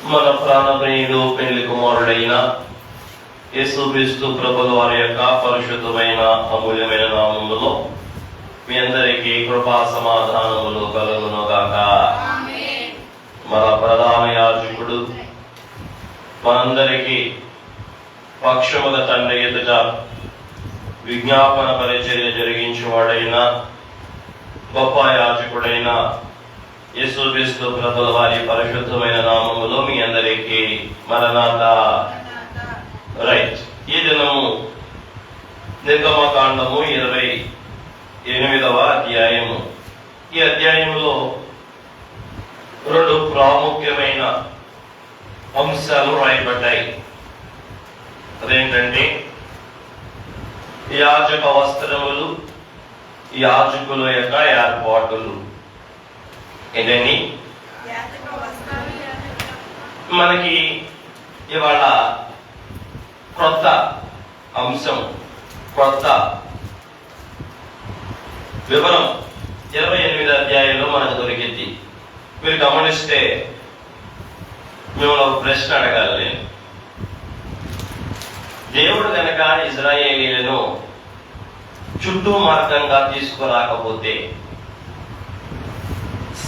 మన ప్రాణప్రియుడు పెళ్లి కుమారుడైన యేసుక్రీస్తు ప్రభుల వారి యొక్క పరిశుద్ధమైన అమూల్యమైన నామములో మీ అందరికీ కృపా సమాధానములు కలుగును గాక. మన ప్రధాన యాజకుడు మనందరికీ పక్షముల తండ్రి ఎదుట విజ్ఞాపన పరిచర్య జరిగించువాడైన గొప్ప యాజకుడైన యేసుక్రీస్తు ప్రభుల వారి పరిశుద్ధమైన నామములో మీ అందరికీ మరణాత. రైట్. ఈ దినము నిర్గమకాండము 28వ అధ్యాయము. ఈ అధ్యాయంలో 2 ప్రాముఖ్యమైన అంశాలు రాయబడ్డాయి. అదేంటంటే యాజక వస్త్రములు, యాజకుల యొక్క ఏర్పాటులు. ఏంటండి? మనకి ఇవాళ కొత్త అంశం, కొత్త వివరం 28వ అధ్యాయంలో మనకు దొరికింది. మీరు గమనిస్తే మిమ్మల్ని ఒక ప్రశ్న అడగాలి నేను. దేవుడు కనుక ఇజ్రాయేలీలను చుట్టూ మార్గంగా తీసుకురాకపోతే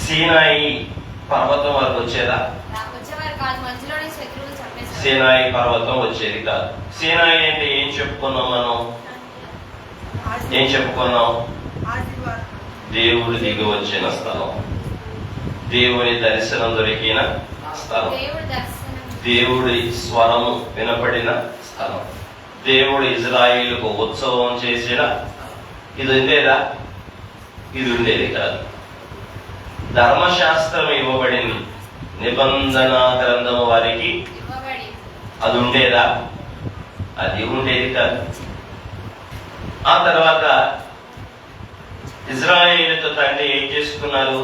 సీనాయి పర్వతం వరకు వచ్చేదా? సీనాయి పర్వతం వచ్చేది కాదు. సీనాయి అంటే ఏం చెప్పుకున్నాం మనం? ఏం చెప్పుకున్నాం? దేవుడు దిగి వచ్చిన స్థలం, దేవుని దర్శనం దొరికిన స్థలం, దేవుడి స్వరము వినపడిన స్థలం, దేవుడు ఇజ్రాయిలుకు ఉత్సవం చేసిన. ఇది ఉండేదా? ఇది ఉండేది కాదు. ధర్మశాస్త్రం ఇవ్వబడింది, నిబంధన గ్రంథం వారికి అది ఉండేదా? అది ఉండేది కాదు. ఆ తర్వాత ఇజ్రాయేలుతో తండ్రి ఏం చేసుకున్నారు?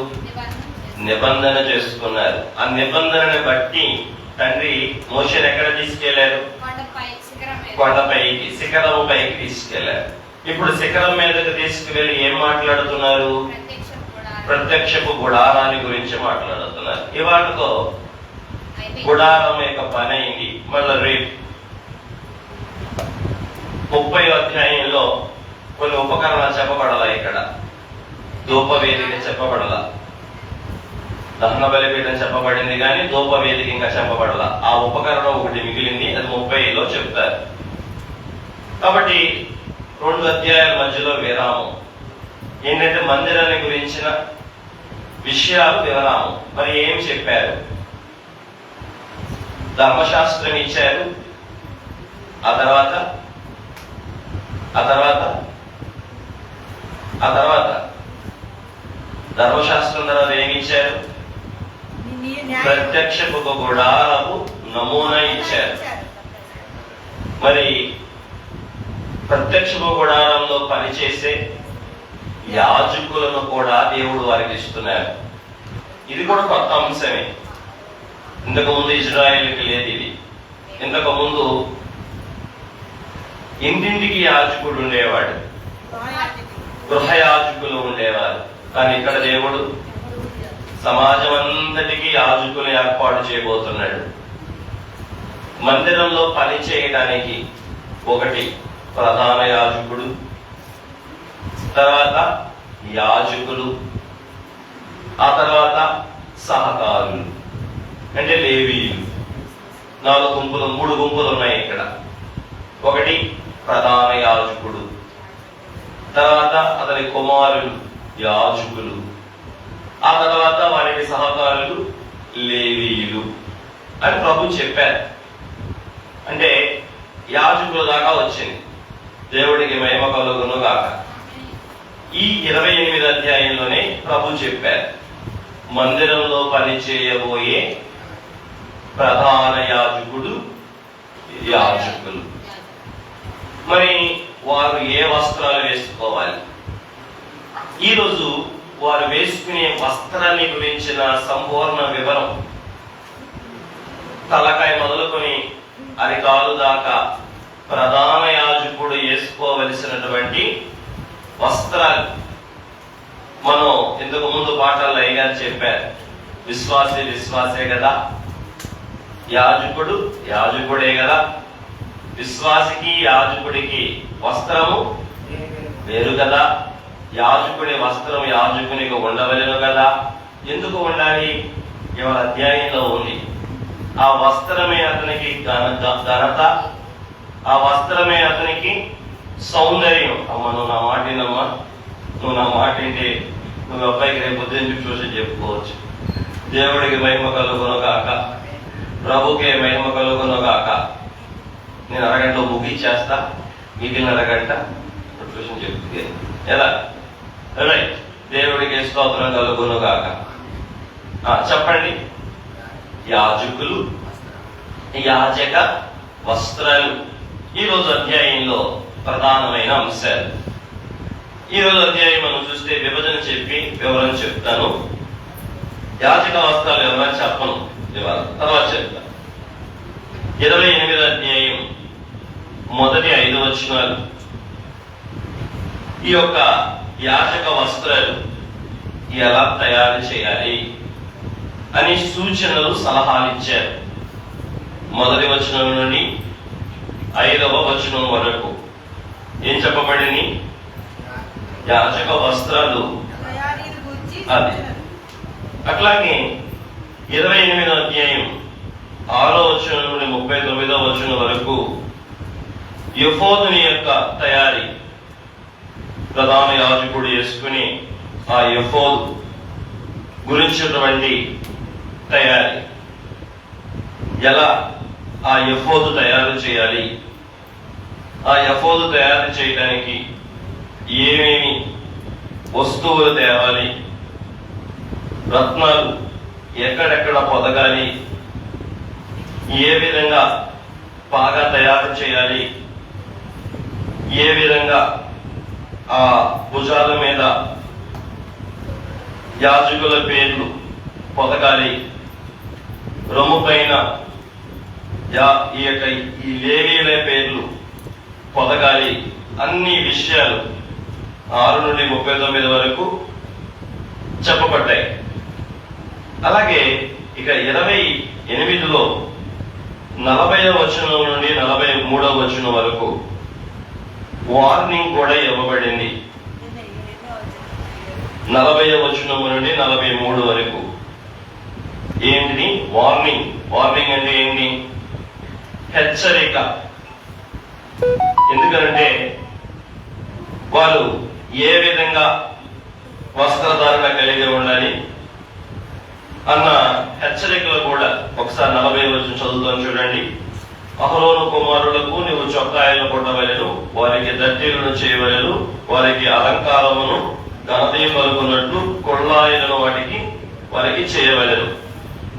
నిబంధన చేసుకున్నారు. ఆ నిబంధనని బట్టి తండ్రి మోషేని ఎక్కడ తీసుకెళ్లారు? కొండపైకి, శిఖరం పైకి తీసుకెళ్లారు. ఇప్పుడు శిఖరం మీదకి తీసుకువెళ్ళి ఏం మాట్లాడుతున్నారు? ప్రత్యక్షపు గుడారాన్ని గురించి మాట్లాడుతున్నారు. ఇవాళతో గుడారం యొక్క పని అయింది. మళ్ళీ రేపు 30వ అధ్యాయంలో కొన్ని ఉపకరణాలు చెప్పబడాల. ఇక్కడ ధూపవేదిక చెప్పబడాల, దహన బలిపీఠం చెప్పబడింది కానీ ధూపవేదిక ఇంకా చెప్పబడాల. ఆ ఉపకరణం ఒకటి మిగిలింది, అది 30లో చెప్తారు. కాబట్టి 2 అధ్యాయాల మధ్యలో విరామం. ఏంటంటే మందిరాన్ని గురించిన విషయాలు వివరాము. మరి ఏం చెప్పారు? ధర్మశాస్త్రం ఇచ్చారు. ఆ తర్వాత ధర్మశాస్త్రం తర్వాత ఏమి ఇచ్చారు? ప్రత్యక్షపు గుడారపు నమూనా ఇచ్చారు. మరి ప్రత్యక్షపు గుడారంలో పనిచేసే యాజకులను కూడా దేవుడు వారికి ఇస్తున్నారు. ఇది కూడా కొత్త అంశమే. ఇంతకు ముందు ఇజ్రాయేలుకి లేదు ఇది. ఇంతకు ముందు ఇంటింటికి యాజకుడు ఉండేవాడు, గృహ యాజకులు ఉండేవారు. కానీ ఇక్కడ దేవుడు సమాజం అంతటికి యాజకులు ఏర్పాటు చేయబోతున్నాడు. మందిరంలో పని చేయడానికి ఒకటి ప్రధాన యాజకుడు, తర్వాత యాజకులు, ఆ తర్వాత సహకారులు అంటే లేవీయులు. 4 గుంపులు, 3 గుంపులు ఉన్నాయి ఇక్కడ. ఒకటి ప్రధాన యాజకుడు, తర్వాత అతని కుమారులు యాజకులు, ఆ తర్వాత వారికి సహకారులు లేవీయులు అని ప్రభు చెప్పారు. అంటే యాజకుల దాకా వచ్చింది. దేవుడికి మహిమ కలుగును గాక. ఈ 28వ అధ్యాయంలోనే ప్రభు చెప్పారు, మందిరంలో పనిచేయబోయే ప్రధాన యాజకుడు, యాజకులు. మరి వారు ఏ వస్త్రాలు వేసుకోవాలి? ఈరోజు వారు వేసుకునే వస్త్రాన్ని గురించిన సంపూర్ణ వివరం, తలకాయ మొదలుకొని అరికాలు దాకా ప్రధాన యాజకుడు వేసుకోవలసినటువంటి వస్త్రాలు మనం ఇంతకు ముందు పాఠాల్లో అయ్యగారు చెప్పారు. విశ్వాసే కదా, యాజకుడు యాజకుడే కదా. విశ్వాసికి యాజకుడికి వస్త్రము వేరు కదా. యాజకుడి వస్త్రం యాజకునికి ఉండవలెను కదా. ఎందుకు ఉండాలి? ఇవాళ అధ్యాయంలో ఉంది. ఆ వస్త్రమే అతనికి ఘనత, ఆ వస్త్రమే అతనికి సౌందర్యం. అమ్మ నువ్వు నా మాట వినమ్మా, నువ్వు నా మాట వింటే నువ్వు అబ్బాయికి రేపు పొద్దున్న చూసి చెప్పుకోవచ్చు. దేవుడికి మహిమ కలుగును గాక, ప్రభుకే మహిమ కలుగును గాక. నేను అరగంటలో ముగిచ్చేస్తా, మిగిలిన అరగంట ట్యూషన్ చెప్తే ఎలా? రైట్. దేవుడికి స్తోత్రం కలుగును గాక. చెప్పండి. యాజకులు, యాజక వస్త్రాలు ఈరోజు అధ్యాయంలో ప్రధానమైన అంశాలు. ఈరోజు అధ్యాయం మనం చూస్తే విభజన చెప్పి వివరణ చెప్తాను. యాజక వస్త్రాలు ఎవరైనా చెప్పను, ఇవాళ తర్వాత చెప్తాను. 28వ అధ్యాయం మొదటి 5 వచనాలు. ఈ యొక్క యాజక వస్త్రాలు ఎలా తయారు చేయాలి అని సూచనలు, సలహాలు ఇచ్చారు. మొదటి వచనం నుండి 5వ వచనం వరకు ఏం చెప్పబడింది? యాజక వస్త్రాలు అది. అట్లాగే 28వ అధ్యాయం 6వ వచనం నుండి 39వ వచనం వరకు ఎఫోదుని యొక్క తయారీ, ప్రధాన యాజకుడు వేసుకుని ఆ ఎఫోదు గురించినటువంటి తయారీ, ఎలా ఆ ఎఫోదు తయారు చేయాలి, ఆ ఎఫోదు తయారు చేయడానికి ఏమేమి వస్తువులు తేవాలి, రత్నాలు ఎక్కడెక్కడ పొదగాలి, ఏ విధంగా బాగా తయారు చేయాలి, ఏ విధంగా ఆ భుజాల మీద యాజకుల పేర్లు పొదగాలి, రొమ్ము పైన ఈ లేవీల పేర్లు పొదగాలి, అన్ని విషయాలు 6 నుండి 39 వరకు చెప్పబడ్డాయి. అలాగే ఇక 28లో 40వ వచనం నుండి 43వ వచనం వరకు వార్నింగ్ కూడా ఇవ్వబడింది. 40వ వచనం నుండి 43 వరకు ఏంటిది? వార్నింగ్. వార్నింగ్ అంటే ఏంటి? హెచ్చరిక. ఎందుకంటే వాళ్ళు ఏ విధంగా వస్త్రధారణ కలిగి ఉండాలి అన్న హెచ్చరికలు కూడా ఒకసారి 40వ వచనం చదువుతాను చూడండి. అహరోను కుమారులకు నీవు చొక్కాయలు కొట్టవలెను, వారికి దట్టీలను చేయవలెను, వారికి అలంకారమును ఘనతయు కలుగునట్లు కొళ్ళాయిలను వారికి చేయవలెను.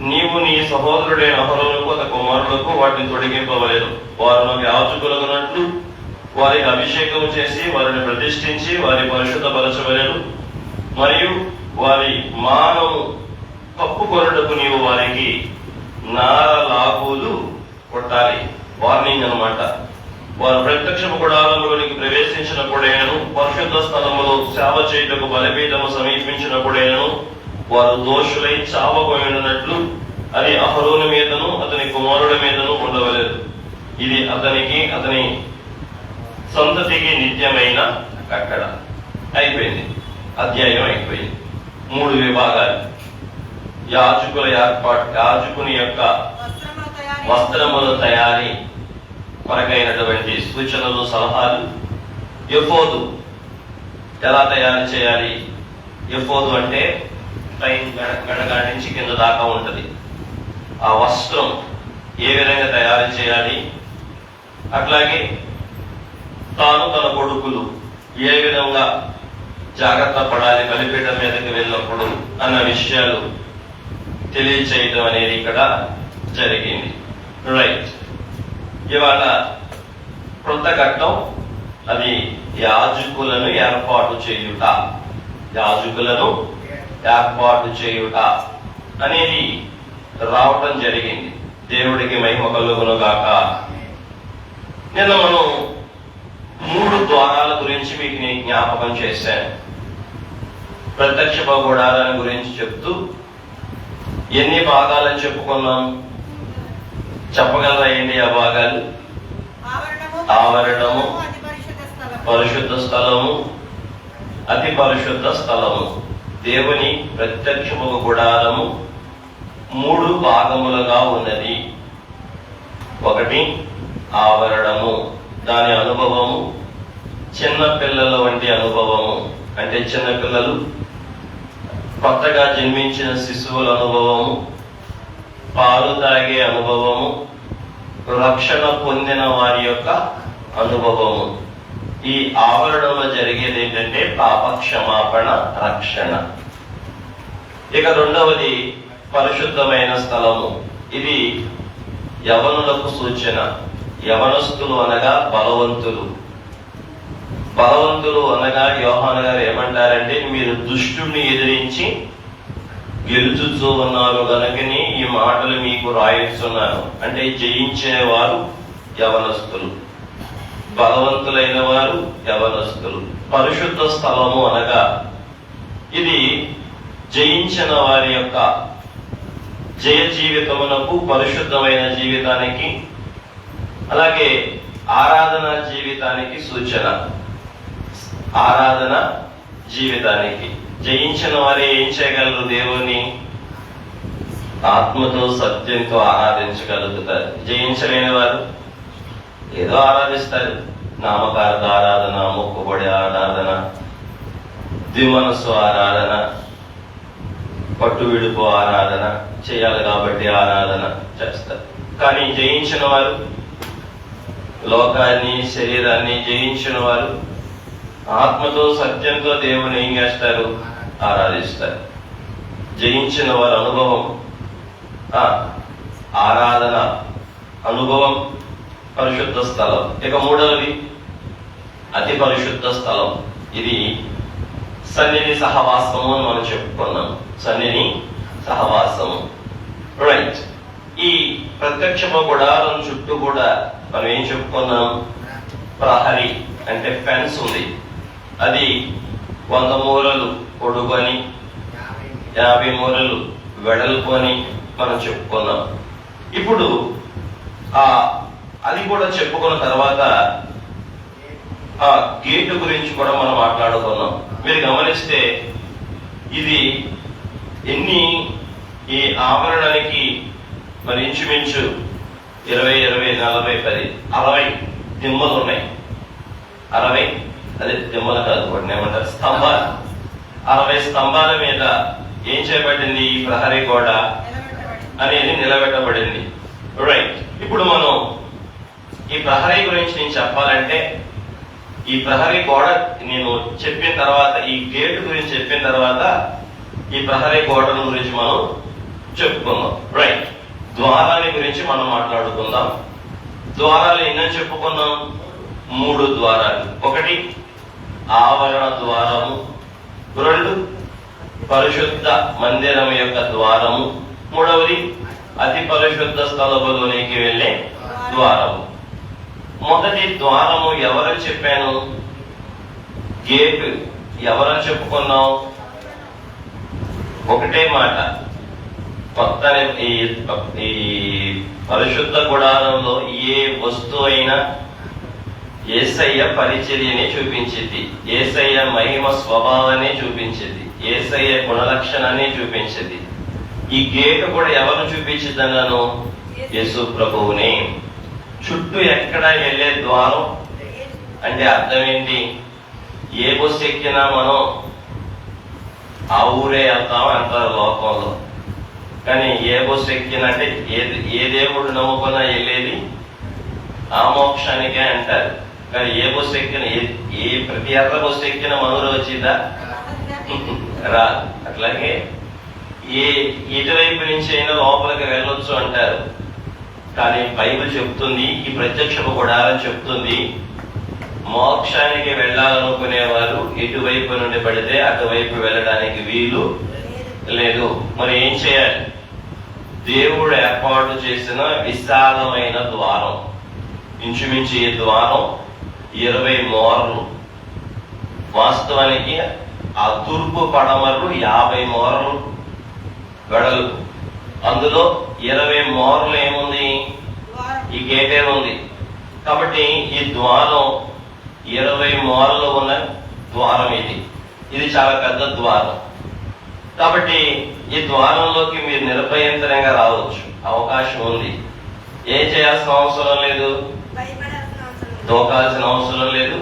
నీవు నీ సహోదరుడైన అహరోనుకు అతని కుమారులకు వాటిని తొడిగింపవలెను. వారు యాజకులగునట్లు వారికి అభిషేకం చేసి వారిని ప్రతిష్ఠించి వారి పరిశుద్ధపరచవలెను. మరియు వారి మానము కప్పుకొనుటకు నీవు వారికి నారలాగులు కొట్టాలి. వార్నింగ్ అన్నమాట. వారు ప్రత్యక్షపు గుడారంలోనికి ప్రవేశించినప్పుడైనను, పరిశుద్ధ స్థలములో సేవ చేయుటకు బలిపీఠము సమీపించినప్పుడైనను వారు దోషులై చావబోయినట్లు అది అహరోను మీదను అతని కుమారుడి మీదను ఉండవలేదు. ఇది అతనికి అతని సంతతికి నిత్యమైన కట్టడ. అయిపోయింది, అధ్యాయం అయిపోయింది. 3 విభాగాలు. యాజకుల ఏర్పాటు, యాజకుని యొక్క వస్త్రముల తయారీ కొరకైనటువంటి సూచనలు, సలహాలు. ఎఫోదు ఎలా తయారు చేయాలి? ఎఫోదు అంటే పైన మెడగా నుంచి కింద దాకా ఉంటది. ఆ వస్త్రం ఏ విధంగా తయారు చేయాలి, అట్లాగే తాను తన కొడుకులు ఏ విధంగా జాగ్రత్త పడాలి బలిపీఠం మీదకి వెళ్ళినప్పుడు అన్న విషయాలు తెలియచేయడం అనేది ఇక్కడ జరిగింది. రైట్. ఇవాళ క్రొత్త ఘట్టం, అది యాజకులను ఏర్పాటు చేయుట. యాజకులను ఏర్పాటు చేయుట అనేది రావటం జరిగింది. దేవుడికి మహిమ కలుగును గాక. నిన్న మనం 3 ద్వారాల గురించి మీకు నేను జ్ఞాపకం చేశాను. ప్రత్యక్ష గుడారాన్ని గురించి చెప్తూ ఎన్ని భాగాలని చెప్పుకున్నాం? చెప్పగలరా ఏంటి ఆ భాగాలు? ఆవరణము, పరిశుద్ధ స్థలము, అతి పరిశుద్ధ స్థలము. దేవుని ప్రత్యక్షము గుడారము 3 భాగములుగా ఉన్నది. ఒకటి ఆవరణము, దాని అనుభవము చిన్న పిల్లల వంటి అనుభవము. అంటే చిన్న పిల్లలు, కొత్తగా జన్మించిన శిశువుల అనుభవము, పాలు తాగే అనుభవము, రక్షణ పొందిన వారి యొక్క అనుభవము. ఈ ఆవరణలో జరిగేది ఏంటంటే పాప క్షమాపణ, రక్షణ. ఇక రెండవది పరిశుద్ధమైన స్థలము. ఇది యవనులకు సూచన. యవనస్తులు అనగా బలవంతులు. బలవంతులు అనగా యోహాను గారు ఏమంటారంటే, మీరు దుష్టుని ఎదిరించి గెలుచుతూ ఉన్నారు గనుకని ఈ మాటలు మీకు రాయిస్తున్నాను. అంటే జయించేవారు యవనస్తులు, బలవంతులైన వారు యవనస్తులు. పరిశుద్ధ స్థలము అనగా ఇది జయించిన వారి యొక్క జయ జీవితమునకు, పరిశుద్ధమైన జీవితానికి, అలాగే ఆరాధన జీవితానికి సూచన. ఆరాధన జీవితానికి జయించిన వారే ఏం చేయగలరు? దేవుని ఆత్మతో, సత్యంతో ఆరాధించగలుగుతారు. జయించలేని వారు ఏదో ఆరాధిస్తారు. నామకారక ఆరాధన, మొక్కుబడి ఆరాధన, ద్విమనస్సు ఆరాధన, పట్టు విడుపు ఆరాధన చేయాలి కాబట్టి ఆరాధన చేస్తారు. కానీ జయించిన వారు, లోకాన్ని, శరీరాన్ని జయించిన వారు ఆత్మతో, సత్యంతో దేవుని ఏం చేస్తారు? ఆరాధిస్తారు. జయించిన వారి అనుభవం, ఆరాధన అనుభవం, పరిశుద్ధ స్థలం. ఇక మూడవది అతి పరిశుద్ధ స్థలం. ఇది సన్నిధి సహవాసము అని మనం చెప్పుకున్నాం. సన్నిధి సహవాసము, రైట్. ఈ ప్రత్యక్షమ గుడారం చుట్టూ కూడా మనం ఏం చెప్పుకున్నాం? ప్రహరీ అంటే ఫెన్స్ ఉంది. అది 100 మూరలు పొడుగని, 50 మూరలు వెడల్పు అని మనం చెప్పుకున్నాం. ఇప్పుడు అది కూడా చెప్పుకున్న తర్వాత ఆ గేటు గురించి కూడా మనం మాట్లాడుకున్నాం. మీరు గమనిస్తే ఇది ఈ ఆవరణానికి మరి ఇంచుమించు 20, 20, 40, 10, 60 దిమ్మలు ఉన్నాయి. 60 అదే దిమ్మలు కాదు, వాటిని ఏమంటారు? స్తంభాలు. 60 స్తంభాల మీద ఏం చేయబడింది? ఈ ప్రహరీ గోడ అనేది నిలబెట్టబడింది. రైట్. ఇప్పుడు మనం ఈ ప్రహరీ గురించి నేను చెప్పాలంటే, ఈ ప్రహరీ గోడ నేను చెప్పిన తర్వాత, ఈ గేటు గురించి చెప్పిన తర్వాత ఈ ప్రహరీ గోడ గురించి మనం చెప్పుకుందాం. రైట్. ద్వారాల గురించి మనం మాట్లాడుకుందాం. ద్వారాలు ఎన్నో చెప్పుకున్నాం? 3 ద్వారాలు. ఒకటి ఆవరణ ద్వారము, 2 పరిశుద్ధ మందిరం యొక్క ద్వారము, 3వది అతి పరిశుద్ధ స్థలములోనికి వెళ్ళే ద్వారము. మొదటి ద్వారము ఎవరని చెప్పాను? గేట్ ఎవరని చెప్పుకున్నాం? ఒకటే మాట. కొత్త ఈ పరిశుద్ధ గుడారంలో ఏ వస్తువు అయినా యేసయ్య పరిచర్యని చూపించింది, యేసయ్య మహిమ స్వభావాన్ని చూపించింది, యేసయ్య గుణలక్షణాన్ని చూపించింది. ఈ గేటు కూడా ఎవరు చూపించిందన్నాను? యేసు ప్రభువుని. చుట్టూ ఎక్కడ వెళ్ళే ద్వారం అంటే అర్థం ఏంటి? ఏ బస్సు ఎక్కినా మనం ఆ ఊరే వెళ్తాం అంటారు లోకంలో. కానీ ఏ బస్సు ఎక్కినంటే ఏ దేవుడు నమ్ముకున్నా వెళ్ళేది ఆ మోక్షానికే అంటారు. కానీ ఏ బస్సు ఎక్కిన, ప్రతి ఎర్ర బస్సు ఎక్కిన మనూరు వచ్చిందా? రా. అట్లాగే ఎటువైపు నుంచి అయినా లోపలికి వెళ్ళొచ్చు అంటారు. కానీ బైబిల్ చెప్తుంది, ఈ ప్రత్యక్షపు గుడారం చెప్తుంది, మోక్షానికి వెళ్ళాలనుకునేవారు ఎటువైపు నుండి పడితే అటువైపు వెళ్ళడానికి వీలు లేదు. మరి ఏం చేయాలి? దేవుడు ఏర్పాటు చేసిన విశాలమైన ద్వారం. ఇంచుమించు ఈ ద్వారం 20 మూరలు. వాస్తవానికి ఆ తూర్పు పడమరలు 50 మూరలు వెడల్పు. అందులో 20 మూరలు ఏముంది? గేటే ఉంది. కాబట్టి ఈ ద్వారం 20 మూరలు ఉన్న ద్వారం ఇది చాలా పెద్ద ద్వారం. కాబట్టి ఈ ద్వారంలోకి మీరు నిర్భయంతరంగా రావచ్చు, అవకాశం ఉంది. ఏం చేయాల్సిన అవసరం లేదు, దూకాల్సిన అవసరం లేదు,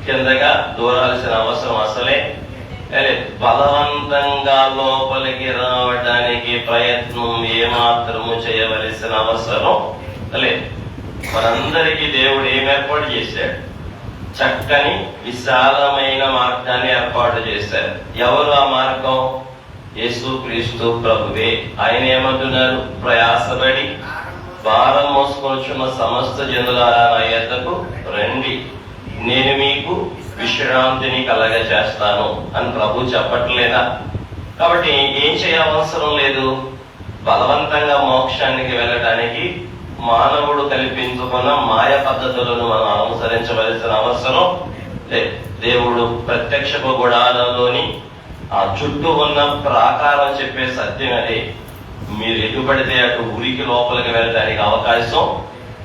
కిందగా దూరాల్సిన అవసరం అసలే లేదు. బలవంతంగా లోపలికి రావడానికి ప్రయత్నం ఏమాత్రము చేయవలసిన అవసరం లేదు. మనందరికీ దేవుడు ఏం ఏర్పాటు చేశాడు, చక్కని విశాలమైన మార్గాన్ని ఏర్పాటు చేశారు. ఎవరు ఆ మార్గం? యేసుక్రీస్తు ప్రభువే. ఆయన ఏమంటున్నారు, ప్రయాసపడి భారం మోసుకొనుచున్న సమస్త జనులారా నా యొద్దకు రండి, నేను మీకు విశ్రాంతిని కలగజేస్తాను అని ప్రభు చెప్పట్లేదా? కాబట్టి ఏం చేయవసరం లేదు. బలవంతంగా మోక్షానికి వెళ్ళడానికి మానవుడు కల్పించుకున్న మాయ పద్ధతులను మనం అనుసరించవలసిన అవసరం లేదు. దేవుడు ప్రత్యక్షపు గుడారంలోని ఆ చుట్టూ ఉన్న ప్రాకారం చెప్పే సత్యం అదే. మీరు ఎటు పడితే అటు ఉరికి లోపలికి వెళ్ళడానికి అవకాశం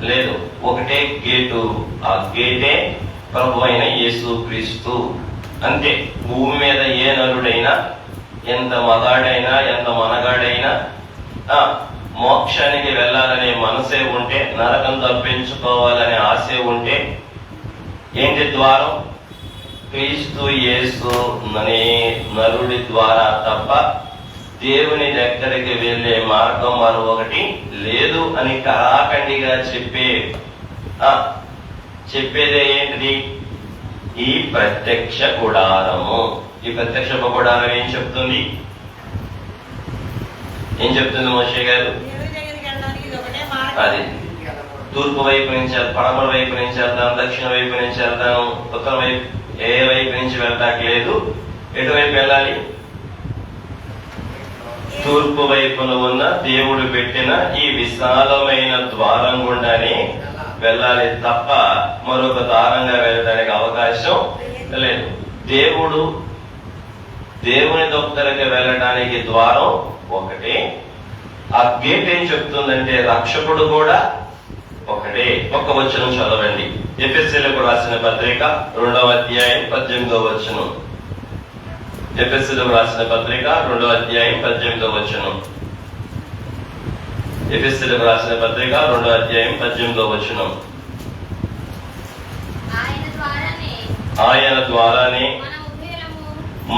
లేదు. ఒకటే గేటు, ఆ గేటే ప్రభు అయిన యేసుక్రీస్తు. అంతే. భూమి మీద ఏ నరుడైనా, ఎంత మగాడైనా, ఎంత మనగాడైనా మోక్షానికి వెళ్ళాలనే మనసే ఉంటే, నరకం తప్పించుకోవాలనే ఆశే ఉంటే ఏంటి ద్వారం? క్రీస్తు యేసు అనే నరుడి ద్వారా తప్ప దేవుని దగ్గరికి వెళ్ళే మార్గం మరొకటి లేదు అని కరాఖండిగా చెప్పేదే ఏంటిది? ఈ ప్రత్యక్ష గుడారము. ఈ ప్రత్యక్ష గుడారం ఏం చెప్తుంది? ఏం చెప్తుంది మోషే గారు? అది తూర్పు వైపు నుంచి, పడమర వైపు నుంచి వెళ్తాను, దక్షిణ వైపు నుంచి వెళ్తాను, ఉత్తర వైపు, ఏ వైపు నుంచి వెళ్ళటానికి లేదు. ఎటువైపు వెళ్ళాలి? తూర్పు వైపున ఉన్న దేవుడు పెట్టిన ఈ విశాలమైన ద్వారం గుండానే వెళ్ళాలి తప్ప మరొక దారంగా వెళ్ళడానికి అవకాశం లేదు. దేవుని దగ్గరికి వెళ్ళడానికి ద్వారం ఒకటే. ఆ గేట్ ఏం చెప్తుందంటే రక్షకుడు కూడా ఒకటే. ఒక్క వచనం చదవండి. ఎఫెసీయులకు రాసిన పత్రిక 2వ అధ్యాయం 18వ వచనం. ఎఫెసీయులకు రాసిన పత్రిక 2వ అధ్యాయం 18వ వచనం. ఎఫెసీయులకు రాసిన పత్రిక 2వ అధ్యాయం 18వ వచనం. ఆయన ద్వారానే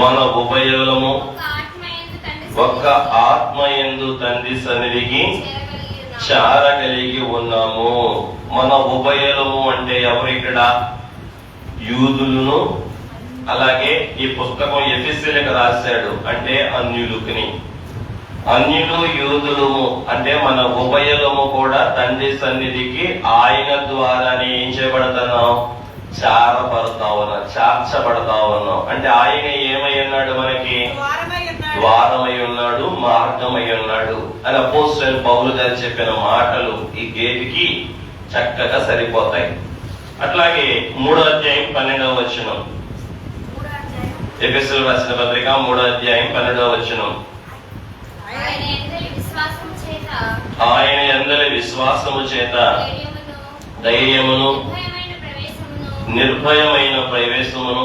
మన ఉభయులము ఒక్క ఆత్మయందు తండ్రి సన్నిధికి చేరగలిగి ఉన్నాము. మన ఉభయులము అంటే ఎవరు ఇక్కడ? యూదులను. అలాగే ఈ పుస్తకం ఎఫెసీయులకు రాశాడు అంటే అన్యులకుని. అన్యులు యూదులము అంటే మన ఉభయులము కూడా తండ్రి సన్నిధికి ఆయన ద్వారానే ఏం చేయబడతాం? చేర్చబడతా ఉన్నాం. అంటే ఆయన ఏమై ఉన్నాడు? మనకి ద్వారమై ఉన్నాడు, మార్గమై ఉన్నాడు అని అపోస్తలుడైన పౌలు గారు చెప్పిన మాటలు ఈ గేటుకి చక్కగా సరిపోతాయి. అట్లాగే 3వ అధ్యాయం 12వ వచనం. ఎఫెసీయులకు రాసిన పత్రిక 3వ అధ్యాయం 12వ వచనం. ఆయన యందలి విశ్వాసము చేత ధైర్యమును నిర్భయమైన ప్రవేశమును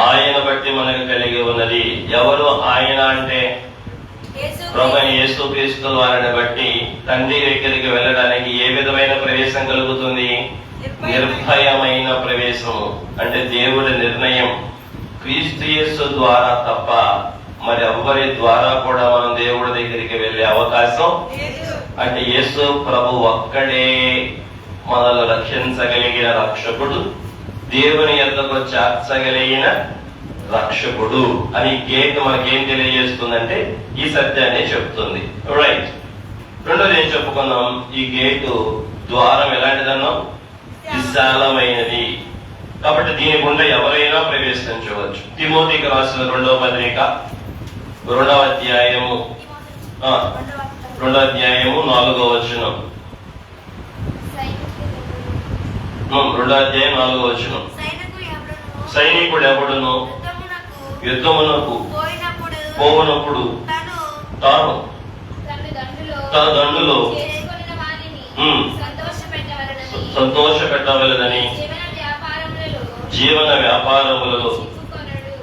ఆయన బట్టి మనకు కలిగి ఉన్నది. ఎవరు ఆయన అంటే? ప్రభువైన యేసుక్రీస్తు వారిని బట్టి తండ్రి దగ్గరికి వెళ్ళడానికి ఏ విధమైన ప్రవేశం కలుగుతుంది? నిర్భయమైన ప్రవేశము. అంటే దేవుడి నిర్ణయం. క్రీస్తు యేసు ద్వారా తప్ప మరి ఎవ్వరి ద్వారా కూడా మనం దేవుడి దగ్గరికి వెళ్ళే అవకాశం అంటే యేసు ప్రభు ఒక్కడే మనల్ని రక్షించగలిగిన రక్షకుడు, దేవుని యొద్దకు చేర్చగలిగిన రక్షకుడు అని గేట్ మనకేం తెలియజేస్తుందంటే ఈ సత్యాన్ని చెప్తుంది. రైట్. రెండోది ఏం చెప్పుకున్నాం? ఈ గేటు ద్వారం ఎలాంటిదన్నాం? విశాలమైనది. కాబట్టి దీని గుండా ఎవరైనా ప్రవేశించవచ్చు. తిమోతికి రాసిన 2వ పత్రిక 2వ అధ్యాయము 4వ వచనం. 2వ అధ్యాయం 4వ వచనం. సైనికుడు ఎవడును యుద్ధమునకు పోవునప్పుడు తాను తన దండులో సంతోష పెట్టవలెనని జీవన వ్యాపారములలో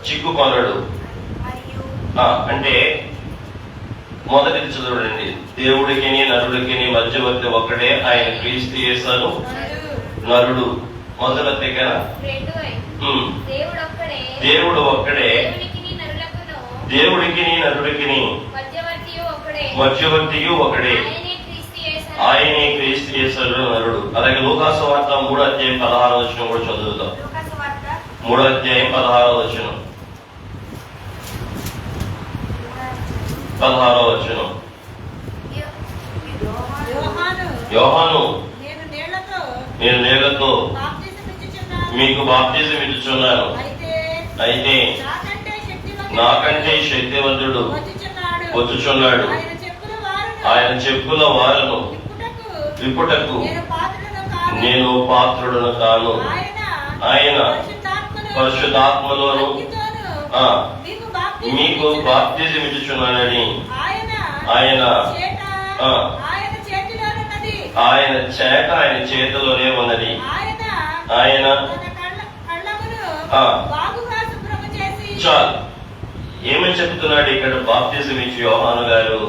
చిక్కుకొనడు. అంటే మొదటిది చూడండి, దేవుడికి నరుడికి మధ్యవర్తి ఒక్కడే, ఆయన క్రీస్తు యేసు నరుడు. మొదటి కదా, దేవుడు ఒక్కడే, దేవుడికి నరుడికి మధ్యవర్తియు ఒకడే, ఆయనే క్రీస్తు యేసు నరుడు. అలాగే లూకాసు వార్త 3:16 కూడా చదువుతాం. 3:16 16. యోహాను, నేను నీళ్లతో మీకు బాప్తిజం ఇచ్చుచున్నాను, అయితే నాకంటే శక్తివంతుడు వచ్చుచున్నాడు, ఆయన చెప్పుల వారను విప్పుటకు నేను పాత్రుడను కాను, ఆయన పరిశుద్ధాత్మలోను మీకు బాప్తిజం ఇచ్చుచున్నానని ఆయన చేత ఆయన చేతిలోనే ఉన్నది. ఆయన చాలు. ఏమని చెప్తున్నాడు ఇక్కడ బాప్తిజం ఇచ్చి యోహాను గారు?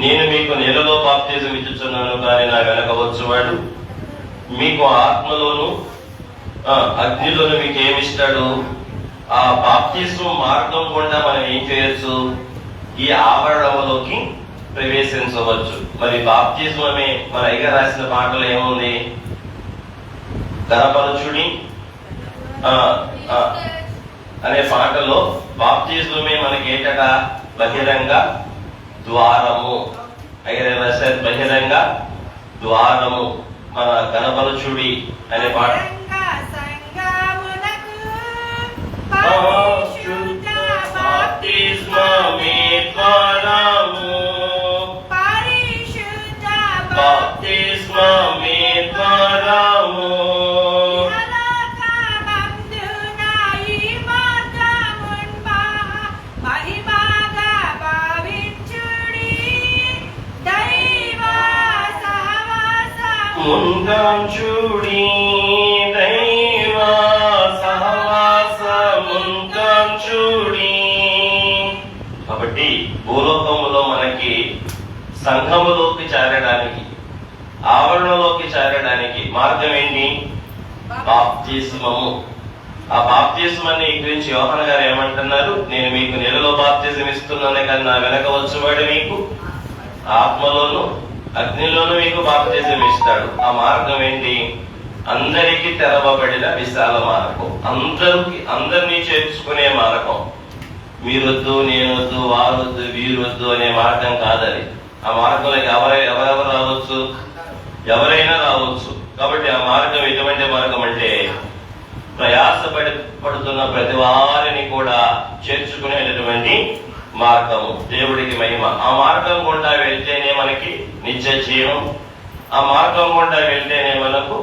నేను మీకు నీళ్ళలో బాప్తిజం ఇచ్చుచున్నాను, కానీ నా వెనక వచ్చేవాడు మీకు ఆత్మలోను అగ్నిలోను మీకు ఏమిస్తాడు? ఆ బాప్తిజం మార్గం గుండా మనం ఏం చేయొచ్చు? ఈ ఆవరణలోకి ప్రవేశించవచ్చు. మరి బాప్తిజమే మన అయ్య రాసిన పాటలో ఏముంది? గణపరచుడి అనే పాటలో బాప్తిజమే మనకి ఏంటట? బహిరంగ ద్వారము. అయ్య రాశారు బహిరంగ ద్వారము. మన గణపరచుడి అనే పాట ముంగాంచుడి దైవ సహవాస ముంగాంచుడి. కాబట్టి భూలోకములో మనకి సంఘములోకి చేరడానికి, ఆవరణలోకి చేరడానికి మార్గం ఏంటి? బాప్తిస్మము. ఆ బాప్తిస్మాన్ని గురించి యోహాను గారు ఏమంటున్నారు? నేను మీకు నీళ్ళలో బాప్తిజం ఇస్తున్నానే, కానీ నా వెనక వచ్చేవాడు మీకు ఆత్మలోను అగ్నిలోను మీకు బాప్తిజం ఇస్తాడు. ఆ మార్గం ఏంటి? అందరికీ తెరవబడిన విశాల మార్గం, అందరినీ చేర్చుకునే మార్గం. మీరొద్దు, నేనొద్దు, వారొద్దు, వీరొద్దు అనే మార్గం కాదని. ఆ మార్గంలోకి ఎవరెవరు రావచ్చు? ఎవరైనా రావచ్చు. కాబట్టి ఆ మార్గం ఎటువంటి మార్గం అంటే పడుతున్న ప్రతి వారిని కూడా చేర్చుకునేటటువంటి మార్గము. దేవుడికి మహిమ. ఆ మార్గం గుండా వెళ్తేనే మనకి నిత్య జీవం. ఆ మార్గం గుండా వెళ్తేనే మనకు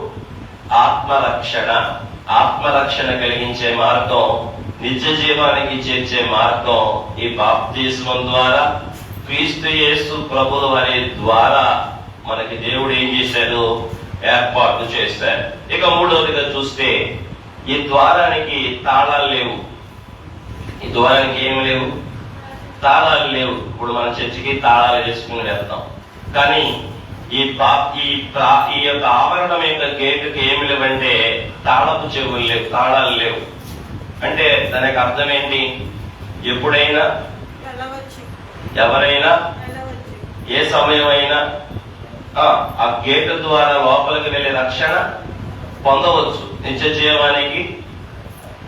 ఆత్మరక్షణ కలిగించే మార్గం, నిత్య జీవానికి చేర్చే మార్గం ఈ బాప్తిస్మం ద్వారా, క్రీస్తు యేసు ప్రభుల వారి ద్వారా మనకి దేవుడు ఏం చేశాడు? ఏర్పాటు చేశారు. ఇక మూడవదిగా చూస్తే ఈ ద్వారానికి తాళాలు లేవు. ఈ ద్వారానికి ఏమి లేవు? తాళాలు లేవు. ఇప్పుడు మన చర్చికి తాళాలు వేసుకుని వెళ్తాం, కానీ ఈ యొక్క ఆవరణం యొక్క గేటుకి ఏమి లేవంటే తాళపు చెవులు లేవు, తాళాలు లేవు. అంటే దానికి అర్థం ఏంటి? ఎప్పుడైనా ఎవరైనా ఏ సమయమైనా ఆ గేటు ద్వారా లోపలికి వెళ్లే రక్షణ పొందవచ్చు. నిత్య జీవానికి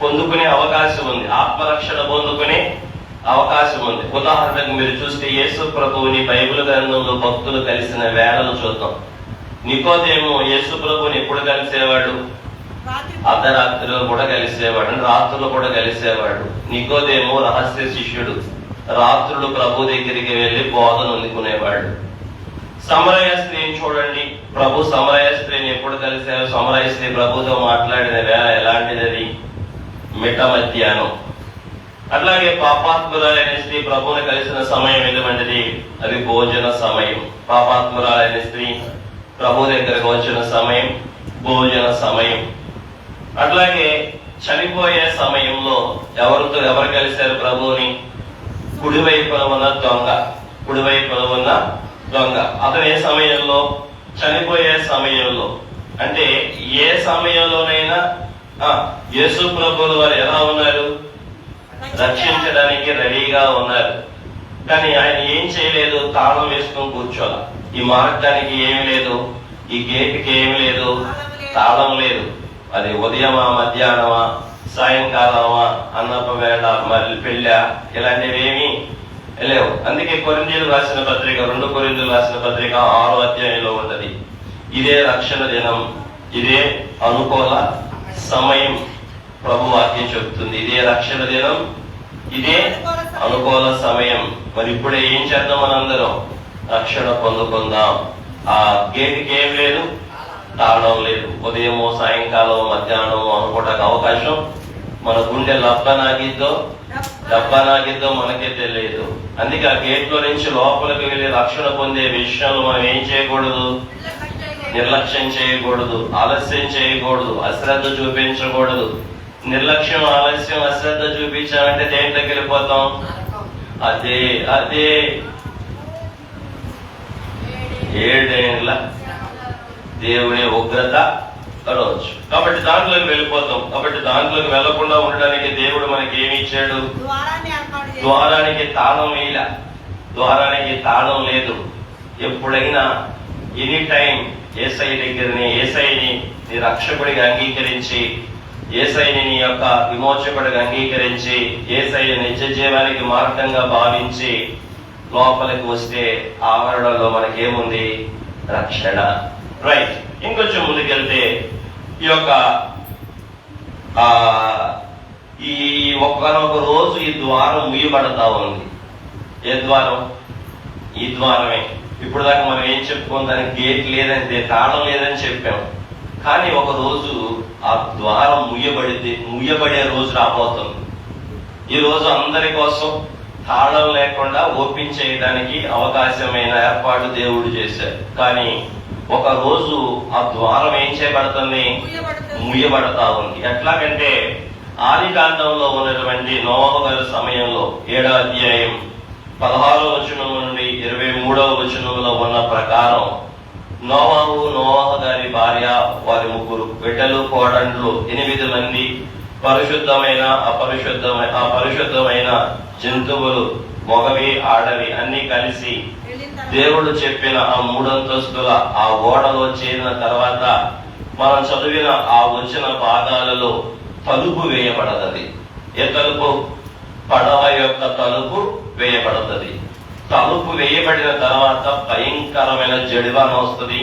పొందుకునే అవకాశం ఉంది, ఆత్మరక్షణ పొందుకునే అవకాశం ఉంది. ఉదాహరణకు మీరు చూస్తే యేసు ప్రభువుని బైబిల్ గ్రంథంలో భక్తులు కలిసిన వేళలు చూద్దాం. నికోదేము యేసు ప్రభువుని ఎప్పుడు కలిసేవాడు? అర్ధరాత్రిలో కూడా కలిసేవాడు, రాత్రులు కూడా కలిసేవాడు. నికోదేము రహస్య శిష్యుడు, రాత్రులు ప్రభు దగ్గరికి వెళ్లి బోధన అందుకునేవాడు. సమరయ స్త్రీని చూడండి, ప్రభు సమరయ స్త్రీని ఎప్పుడు కలిసారు? సమరయ స్త్రీ ప్రభుతో మాట్లాడిన వేళ ఎలాంటిది? మిట్ట మధ్యాహ్నం. అట్లాగే పాపాత్మురాలైన స్త్రీ ప్రభువుని కలిసిన సమయం ఎటువంటిది? అది భోజన సమయం. పాపాత్మురాలైన స్త్రీ ప్రభు దగ్గరకు వచ్చిన సమయం భోజన సమయం. అట్లాగే చనిపోయే సమయంలో ఎవరు కలిశారు ప్రభువుని? కుడివైపున ఉన్న దొంగ. అతను ఏ సమయంలో? చనిపోయే సమయంలో. అంటే ఏ సమయంలోనైనా యేసు ప్రభువుల వారు ఎలా ఉన్నారు? రక్షించడానికి రెడీగా ఉన్నారు. కానీ ఆయన ఏం చేయలేదు? తాళం వేసుకొని కూర్చోాల. ఈ మార్గానికి ఏమి లేదు, ఈ గేటుకి ఏమి లేదు, తాళం లేదు. అది ఉదయమా, మధ్యాహ్నమా, సాయంకాలమా, అన్నప వేళ, మళ్ళీ పెళ్ళ, ఇలాంటివి ఏమీ లేవు. అందుకే కొరింథీయులు రాసిన పత్రిక 2 కొరింథీయులు రాసిన పత్రిక 6వ అధ్యాయంలో ఉన్నది. ఇదే రక్షణ దినం, ఇదే అనుకూల సమయం. ప్రభు వాక్యం చెప్తుంది, ఇదే రక్షణ దినం, ఇదే అనుకూల సమయం. మరి ఇప్పుడే ఏం చేద్దాం? మనందరం రక్షణ పొందుకుందాం. ఆ గేటుకి ఏం లేదు, తాళం లేదు. ఉదయమో, సాయంకాలం, మధ్యాహ్నమో అనుకోవడానికి అవకాశం. మన గుండె దెబ్బనాగిద్దో మనకే తెలియదు. అందుకే ఆ గేట్ లో నుంచి లోపలికి వెళ్ళి రక్షణ పొందే విషయంలో మనం ఏం చేయకూడదు? నిర్లక్ష్యం చేయకూడదు, ఆలస్యం చేయకూడదు, అశ్రద్ధ చూపించకూడదు. నిర్లక్ష్యం, ఆలస్యం, అశ్రద్ధ చూపించామంటే దేంట్లోకి వెళ్ళిపోతాం? అదే 7 ఏళ్ల దేవుని ఉగ్రత రోజు. కాబట్టి దాంట్లోకి వెళ్ళిపోతాం. కాబట్టి దాంట్లోకి వెళ్లకుండా ఉండడానికి దేవుడు మనకి ఏమి ఇచ్చాడు? ద్వారానికి తాళం వేయలే, ద్వారానికి తాళం లేదు. ఎప్పుడైనా ఎనీ టైం యేసయ్య దగ్గరని, యేసయ్యని నీ రక్షకుడిగా అంగీకరించి, యేసయ్యని నీ యొక్క విమోచకుడిగా అంగీకరించి, యేసయ్య నిత్య జీవానికి మార్గంగా భావించి లోపలికి వస్తే ఆవరణలో మనకేముంది? రక్షణ. రైట్. ఇంకొంచెం ముందుకెళ్తే ఈ యొక్క ఈ ఒక్కనొక రోజు ఈ ద్వారం ముయ్యబడతా ఉంది. ఏ ద్వారం? ఈ ద్వారమే. ఇప్పుడు దాకా మనం ఏం చెప్పుకోం? దానికి గేట్ లేదంటే, తాళం లేదని చెప్పాం. కానీ ఒక రోజు ఆ ద్వారం ముయ్యబడే రోజు రాబోతుంది. ఈ రోజు అందరి కోసం తాళం లేకుండా ఓపెన్ చేయడానికి అవకాశమైన ఏర్పాటు దేవుడు చేశారు. కానీ ఒక రోజు ఆ ద్వారం ఏం చేయబడుతుంది? ముయ్యబడతా ఉంది. ఎట్లాగంటే ఆదికాండంలో ఉన్నటువంటి నోవహు గారి సమయంలో 7వ అధ్యాయం 16వ వచనం నుండి 23వ వచనంలో ఉన్న ప్రకారం నోవహు గారి భార్య, వారి 3 బిడ్డలు, కోడండ్లు, 8 మంది, పరిశుద్ధమైన అపరిశుద్ధమైన జంతువులు, మొగవి ఆడవి అన్ని కలిసి దేవుడు చెప్పిన ఆ 3 అంతస్తుల ఆ ఓడలో చేరిన తర్వాత మనం చదివిన ఆ వచ్చిన భాగాలలో తలుపు వేయబడతది. ఏ తలుపు? పడవ యొక్క తలుపు వేయబడుతుంది. తలుపు వేయబడిన తర్వాత భయంకరమైన జడివాన వస్తుంది.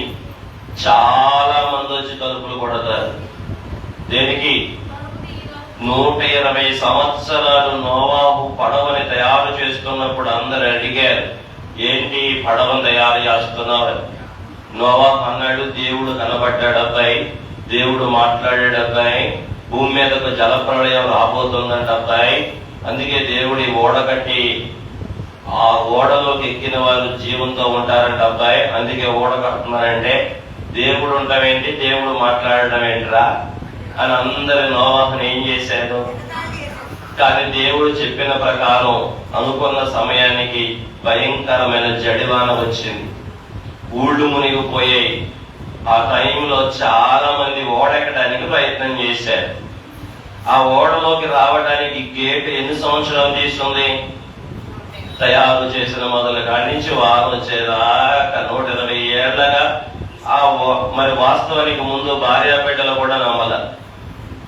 చాలా మంది వచ్చి తలుపులు కొడతారు. దేనికి? 120 సంవత్సరాలు నోవాహు పడవని తయారు చేస్తున్నప్పుడు అందరు అడిగారు, ఏంటి పడవను తయారు చేస్తున్నావు? నోవాహు అన్నాడు, దేవుడు కనబడ్డాడు అబ్బాయి, దేవుడు మాట్లాడాడు అబ్బాయి, భూమి మీదకు జలప్రళయం రాబోతుందంట అబ్బాయి, అందుకే దేవుడి ఓడ కట్టి ఆ ఓడలోకి ఎక్కిన వాళ్ళు జీవంతో ఉంటారంట అబ్బాయి, అందుకే ఓడ కడుతున్నారంటే దేవుడు ఉంటామేంటి, దేవుడు మాట్లాడడం ఏంటిరా అని అందరి నోవాహుని ఏం చేశారు? కానీ దేవుడు చెప్పిన ప్రకారం అనుకున్న సమయానికి భయంకరమైన జడివాన వచ్చింది. ఊళ్ళు మునిగిపోయాయి. ఆ టైంలో చాలా మంది ఓడెక్కడానికి ప్రయత్నం చేశారు. ఆ ఓడలోకి రావడానికి గేటు ఎన్ని సంవత్సరాలు తీసుకుంది? తయారు చేసిన మొదలు కాడి నుంచి వారు వచ్చేదాకా 120 ఏళ్లగా మరి వాస్తవానికి ముందు భార్యాబిడ్డలు కూడా నమ్మల.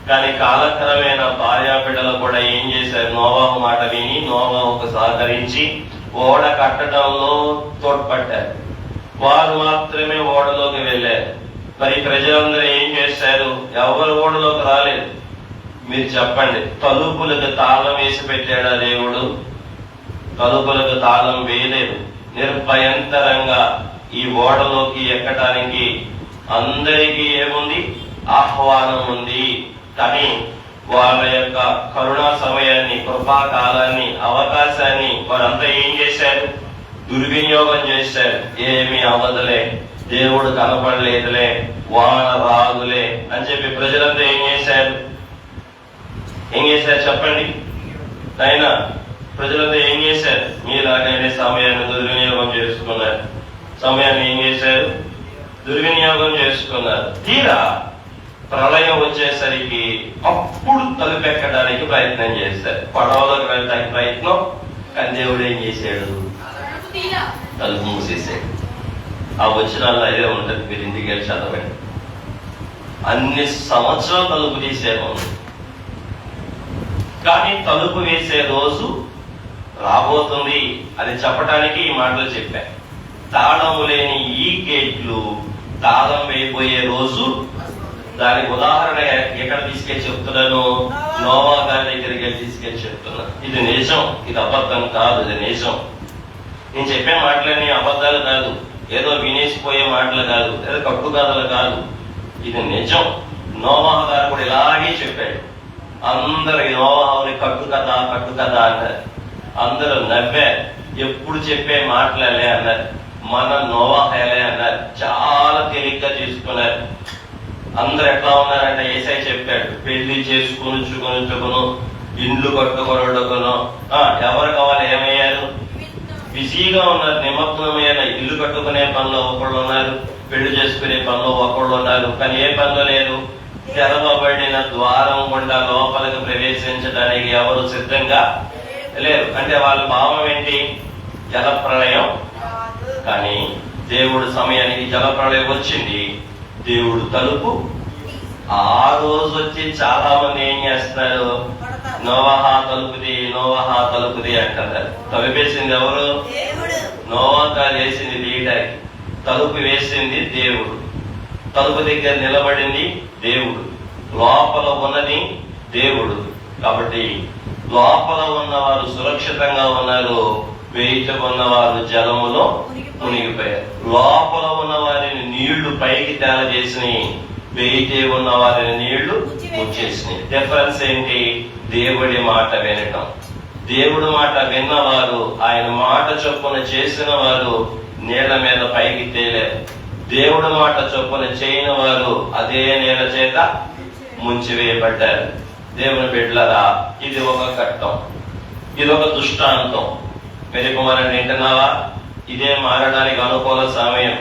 కానీ కాలక్రమేణా భార్యాబిడ్డలు కూడా ఏం చేశారు? నోవాహు మాట విని నోవాహుకు సహకరించి ఓడ కట్టడంలో తోడ్పడ్డారు. వారు మాత్రమే ఓడలోకి వెళ్ళారు. మరి ప్రజలందరూ ఏం చేశారు? ఎవరు ఓడలోకి రాలేదు. మీరు చెప్పండి, తలుపులకు తాళం వేసి పెట్టాడా దేవుడు? తలుపులకు తాళం వేయలేదు. నిర్భయంతరంగా ఈ ఓడలోకి ఎక్కడానికి అందరికీ ఏముంది? ఆహ్వానం ఉంది. కానీ వాళ్ళ యొక్క కరుణా సమయాన్ని, కృపాకాలాన్ని, అవకాశాన్ని వారంతా ఏం చేశారు? దుర్వినియోగం చేశారు. ఏమీ అవ్వదులే, దేవుడు కనపడలేదులే, వాన రాదులే అని చెప్పి ప్రజలంతా ఏం చేశారు చెప్పండి అయినా ప్రజలంతా ఏం చేశారు? మీలాగైనా సమయాన్ని దుర్వినియోగం చేసుకున్నారు. సమయాన్ని ఏం చేశారు? దుర్వినియోగం చేసుకున్నారు. తీరా ప్రళయం వచ్చేసరికి అప్పుడు తలుపెక్కడానికి ప్రయత్నం చేశారు. పడవలోకి వెళ్ళడానికి ప్రయత్నం, కానీ దేవుడు ఏం చేశాడు? తలుపు మూసేసాడు. ఆ వచనాల్లో అదే ఉంటుంది, మీరు ఇంటికి వెళ్ళి చదవండి. అన్ని సంవత్సరాలు తలుపు తీసాము, కానీ తలుపు వేసే రోజు రాబోతుంది అని చెప్పడానికి ఈ మాటలు చెప్పాను. తాళము లేని ఈ గేట్లు తాళం వేయబోయే రోజు. దానికి ఉదాహరణ ఎక్కడ తీసుకెళ్ళి చెప్తున్నాను? నోవా గారి దగ్గరికి తీసుకెళ్ళి చెప్తున్నా. ఇది నిజం, ఇది అబద్ధం కాదు, ఇది నిజం. నేను చెప్పే మాటలన్నీ అబద్ధాలు కాదు, ఏదో వినేసిపోయే మాటలు కాదు, ఏదో కట్టుకథలు కాదు, ఇది నిజం. నోవా గారు కూడా ఇలాగే చెప్పాడు. అందరు నోవాహుని కట్టుకథ అన్నారు. అందరూ నవ్వారు. ఎప్పుడు చెప్పే మాటలే అన్నారు. మన నోవాహేలే అన్నారు. చాలా తేలిగ్గా తీసుకున్నారు. అందరు ఎట్లా ఉన్నారంటే యేసయ్య చెప్పాడు, పెళ్లి చేసుకుని ఇండ్లు కట్టుకొనడుకును. ఎవరు కావాలి ఏమయ్యారు? బిజీగా ఉన్నారు, నిమగ్నమైన. ఇల్లు కట్టుకునే పనిలో ఒకళ్ళు ఉన్నారు, పెళ్లి చేసుకునే పనిలో ఒకళ్ళు ఉన్నారు. కానీ ఏ పనిలో లేదు? తెరవబడిన ద్వారం గుండా లోపలికి ప్రవేశించడానికి ఎవరు సిద్ధంగా లేరు. అంటే వాళ్ళ భావం ఏంటి? జలప్రళయం. కానీ దేవుడు సమయానికి జలప్రళయం వచ్చింది. దేవుడు తలుపు ఆ రోజు వచ్చి చాలా మంది ఏం చేస్తున్నారు? నోవాహా తలుపుది అంటున్నారు. తలుపు వేసింది ఎవరు? నోవాహా వేసింది తీయడానికి. తలుపు వేసింది దేవుడు. తలుపు దగ్గర నిలబడింది దేవుడు. లోపల ఉన్నది దేవుడు. కాబట్టి లోపల ఉన్నవారు సురక్షితంగా ఉన్నారు, బయట ఉన్నవారు జలములో మునిగిపోయారు. లోపల ఉన్న వారిని నీళ్లు పైకి తేలజేసినాయి, బయటే ఉన్న వారిని నీళ్లు ముచ్చేసినాయి. డిఫరెన్స్ ఏంటి? దేవుడి మాట వినటం. దేవుడి మాట విన్నవారు, ఆయన మాట చొప్పున చేసిన వారు నీళ్ల మీద పైకి తేలేరు. దేవుడి మాట చొప్పున చేయని వారు అదే నీళ్ల చేత ముంచివేయబడ్డారు. దేవుని బిడ్డలారా, ఇది ఒక ఘట్టం, ఇది ఒక దృష్టాంతం. పెళ్లి కుమారుని వింటున్నావా? ఇదే మారడానికి అనుకూల సమయం,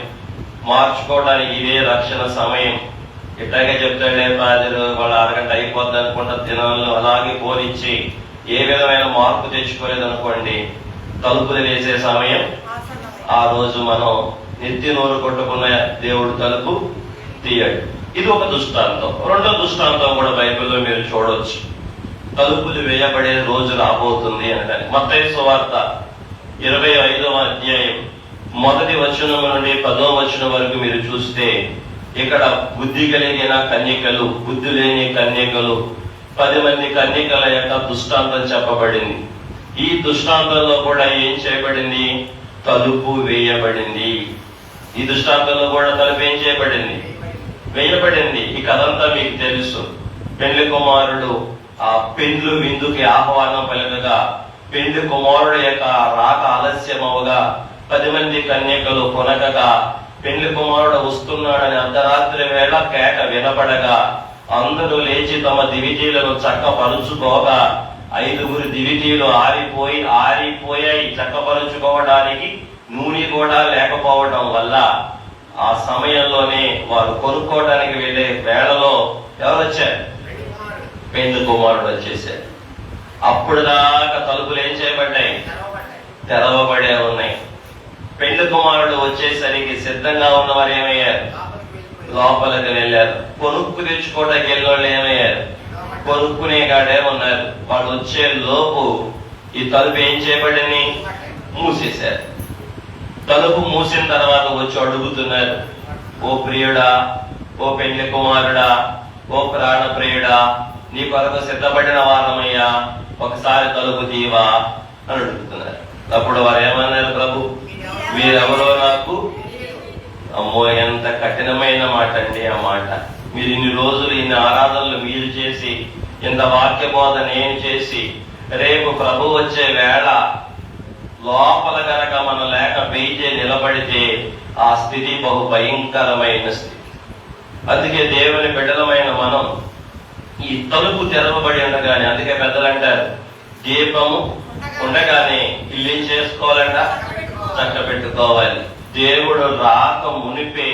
మార్చుకోవడానికి ఇదే రక్షణ సమయం. ఇట్లాగే చెప్తాడే పాదరు, వాళ్ళ అరగంట అయిపోద్ది అనుకుంటా దినాలను అలాగే పోనిచ్చి ఏ విధమైన మార్పు తెచ్చుకోలేదనుకోండి, తలుపులు వేసే సమయం ఆ రోజు మనం నెత్తి నోరు కొట్టుకున్న దేవుడు తలుపు తీయడు. ఇది ఒక దృష్టాంతం. రెండో దృష్టాంతం కూడా బైబిల్లో మీరు చూడవచ్చు. తలుపులు వేయబడే రోజు రాబోతుంది అనడానికి. మత్తయి సువార్త 25వ అధ్యాయం 1వ వచనం నుండి 10వ వచనం వరకు మీరు చూస్తే, ఇక్కడ బుద్ధి కలిగిన కన్యకలు, బుద్ధి లేని కన్యకలు, 10 మంది కన్యకల యొక్క దృష్టాంతం చెప్పబడింది. ఈ దృష్టాంతంలో కూడా ఏం చేయబడింది? తలుపు వేయబడింది. ఈ దృష్టాంతంలో కూడా తలుపు ఏం చేయబడింది? వేయబడింది. ఈ కథంతా మీకు తెలుసు. పెళ్లి కుమారుడు ఆ పెండ్లు విందుకి ఆహ్వానం పలకగా, పెండ్లి కుమారుడు యొక్క రాక ఆలస్యమవగా 10 మంది కన్యకలు కొనకగా, పెండ్లి కుమారుడు వస్తున్నాడని అర్ధరాత్రి వేళ కేక వినపడగా అందరూ లేచి తమ దివిటీలను చక్కపరుచుకోగా 5 దివిటీలు ఆరిపోయాయి. చక్కపరుచుకోవడానికి నూనె కూడా లేకపోవడం వల్ల ఆ సమయంలోనే వారు కొనుక్కోవడానికి వెళ్ళే వేళలో ఎవరు వచ్చారు? పెండ్లి కుమారుడు వచ్చేసారు. అప్పుడు దాకా తలుపులు ఏం చేయబడ్డాయి? తెరవబడే ఉన్నాయి. పెండ్లి కుమారుడు వచ్చేసరికి సిద్ధంగా ఉన్నవారు ఏమయ్యారు? లోపలికి వెళ్ళారు. కొనుక్కు తెచ్చుకోవడానికి వెళ్ళేవాళ్ళు ఏమయ్యారు? కొనుక్కునే కాడే ఉన్నారు. వాళ్ళు వచ్చే లోపు ఈ తలుపు ఏం చేయబడింది? మూసేశారు. తలుపు మూసిన తర్వాత వచ్చి అడుగుతున్నారు, ఓ ప్రియుడా, ఓ పెండ్లి కుమారుడా, ఓ ప్రాణ ప్రియుడా, నీ కొరకు సిద్ధపడిన వారమయ్యా, ఒకసారి తలుపు తీవా అని అడుగుతున్నారు. అప్పుడు వారు ఏమన్నారు? ప్రభు, మీరెవరో నాకు. అమ్మో, ఎంత కఠినమైన మాట అండి ఆ మాట. మీరు ఇన్ని రోజులు ఇన్ని ఆరాధనలు మీరు చేసి, ఇంత వాక్య బోధ నేను చేసి, రేపు ప్రభు వచ్చే వేళ లోపల గనక మనం లేక బయటే నిలబడితే ఆ స్థితి బహు భయంకరమైన స్థితి. అందుకే దేవుని బిడ్డలమైన మనం ఈ తలుపు తెరవబడి ఉండగానే, అందుకే పెద్దలు అంటారు దీపము ఉండగానే ఇల్లు ఏం చేసుకోవాలంట, చక్కబెట్టుకోవాలి. దేవుడు రాక మునిపే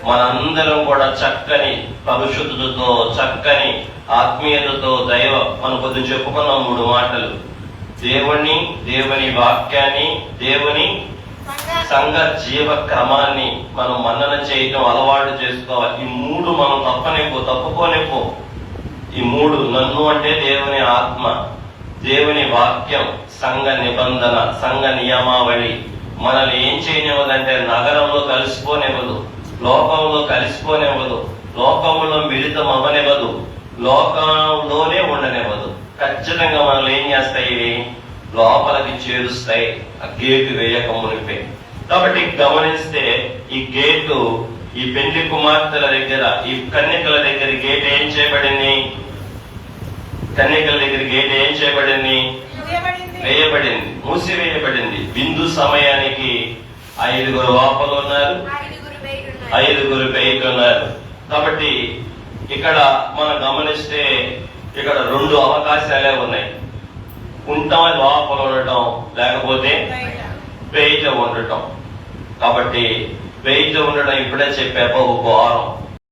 మనందరం కూడా చక్కని పరిశుద్ధులతో, చక్కని ఆత్మీయతతో మనం కొద్దిగా చెప్పుకున్నాం 3 మాటలు. దేవుని వాక్యాన్ని, దేవుని సంఘ జీవ క్రమాన్ని మనం మన్నన చేయటం అలవాటు చేసుకోవాలి. ఈ 3 మనం తప్పుకోనిపో. ఈ 3 నన్ను అంటే దేవుని ఆత్మ, దేవుని వాక్యం, సంఘ నిబంధన, సంఘ నియమావళి మనల్ని ఏం చేయనివ్వదంటే నగరంలో కలిసిపోనివ్వదు, లోకంలో కలిసిపోనివ్వదు, లోకంలో మిళితం అవ్వనివ్వదు, లోకంలోనే ఉండనివ్వదు. ఖచ్చితంగా మనల్ని ఏం చేస్తాయి, ఇవి లోపలికి చేరుస్తాయి, ఆ గేటు వేయక మునిపే. కాబట్టి గమనిస్తే ఈ గేటు, ఈ పెండ్లి కుమార్తెల దగ్గర, ఈ కన్యకల దగ్గర గేట్ ఏం చేయబడింది, కన్యకల దగ్గర గేట్ ఏం చేయబడింది, వేయబడింది, మూసివేయబడింది. విందు సమయానికి 5 లోపల ఉన్నారు, 5 బయట ఉన్నారు. కాబట్టి ఇక్కడ మనం గమనిస్తే ఇక్కడ 2 అవకాశాలే ఉన్నాయి. ఉంటాం లోపల ఉండటం, లేకపోతే బయట ఉండటం. కాబట్టి బయట ఉండటం ఇప్పుడే చెప్పా, బహు ఘోరం.